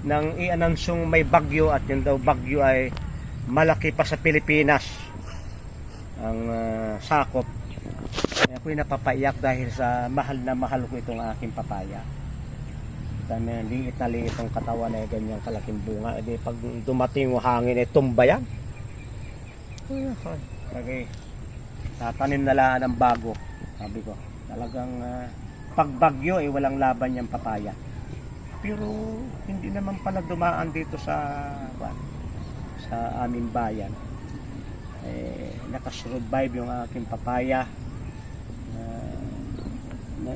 nang i-anunsyong may bagyo at yun daw bagyo ay malaki pa sa Pilipinas ang sakop. Kaya ako'y napapaiyak dahil sa mahal na mahal ko itong aking papaya. Dahil liit na liit ang katawan ay ganyang kalaking bunga. E di pag dumating yung hangin ay tumba yan. Okay. Tatanim na lang ng bago. Sabi ko, talagang pagbagyo ay walang laban yung papaya. Pero hindi naman pala dumaan dito sa aming bayan. Nakasurvive yung aking papaya.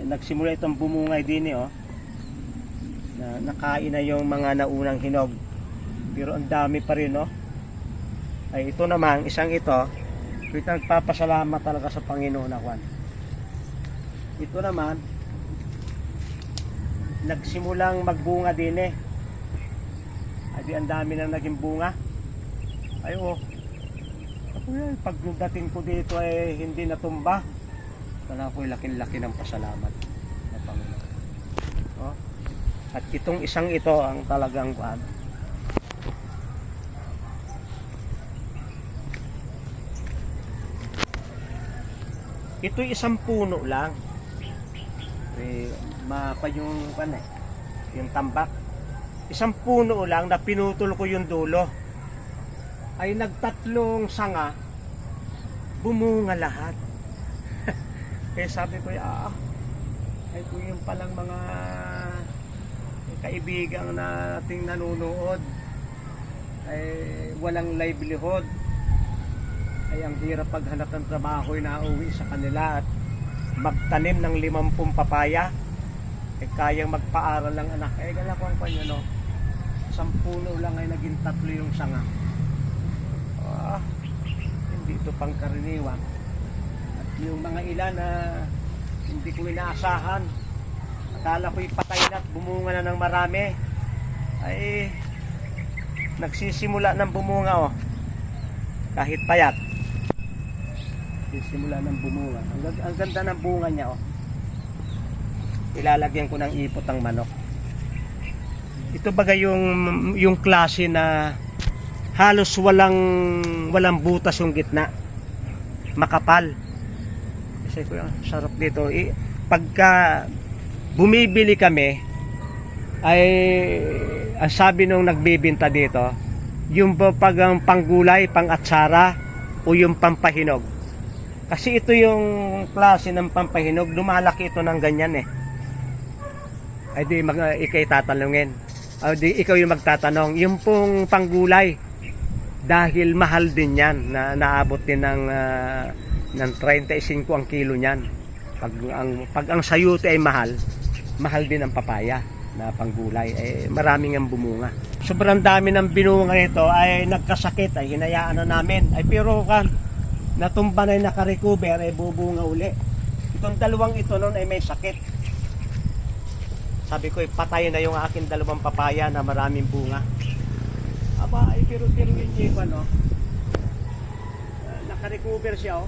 Nagsimula itong bumungay din nakain na yung mga naunang hinog. Pero ang dami pa rin ay ito naman, isang ito nagpapasalamat talaga sa Panginoon ako. Ito naman nagsimulang magbunga din ay di ang dami nang naging bunga. Pag dating ko dito ay hindi natumba. Kaya ako'y laking-laki ng pasalamat sa Panginoon. At itong isang ito ang talagang ito'y isang puno lang. Mapa yung yung tambak. Isang puno lang na pinutol ko yung dulo. Ay nagtatlong sanga, bumunga lahat. Kaya sabi ko, ay kung yung palang mga kaibigang nating nanonood ay walang livelihood, ay ang hirap paghanap ng trabaho na uwi sa kanila at magtanim ng 50 papaya, kayang magpaaral ng anak. Gala ko ang kanya, isang puno lang ay naging 3 yung sanga. Hindi ito pangkaraniwan. At yung mga ilan na hindi ko inaasahan, akala ko'y patay na at bumunga na ng marami, ay nagsisimula ng bumunga kahit payat. Nagsisimula ng bumunga. Ang ganda ng bunga niya Ilalagyan ko ng ipot ang manok. Ito bagay yung klase na halos walang butas yung gitna, makapal. Kasi ko sarap dito. Pagka bumibili kami ay ang sabi nung nagbebenta dito, yung pag ang panggulay, pang-atsara o yung pampahinog. Kasi ito yung klase ng pampahinog, lumalaki ito ng ganyan ay di ikay tatanungin. Di ikaw yung magtatanong. Yung pong panggulay, dahil mahal din yan, na naabot din ng 35 ang kilo niyan. Pag ang sayote ay mahal din ang papaya na panggulay. Maraming ang bumunga. Sobrang dami ng binunga nito ay nagkasakit, ay hinayaan na namin. Pero natumba na nakarecover, ay bubunga uli. Itong dalawang ito noon ay may sakit. Sabi ko, patay na yung akin 2 papaya na maraming bunga. Pero yung iba, nakarecover siya,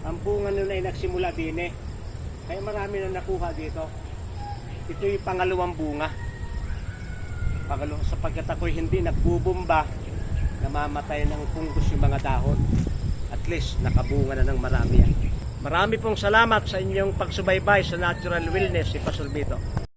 Ang bunga nun ay nagsimula din, Kaya marami na nakuha dito. Ito yung pangalawang bunga. Sapagkat ako'y hindi nagbubumba, namamatay ng fungus yung mga dahon. At least, nakabunga na ng marami yan. Marami pong salamat sa inyong pagsubaybay sa Natural Wellness si Pastor Vito.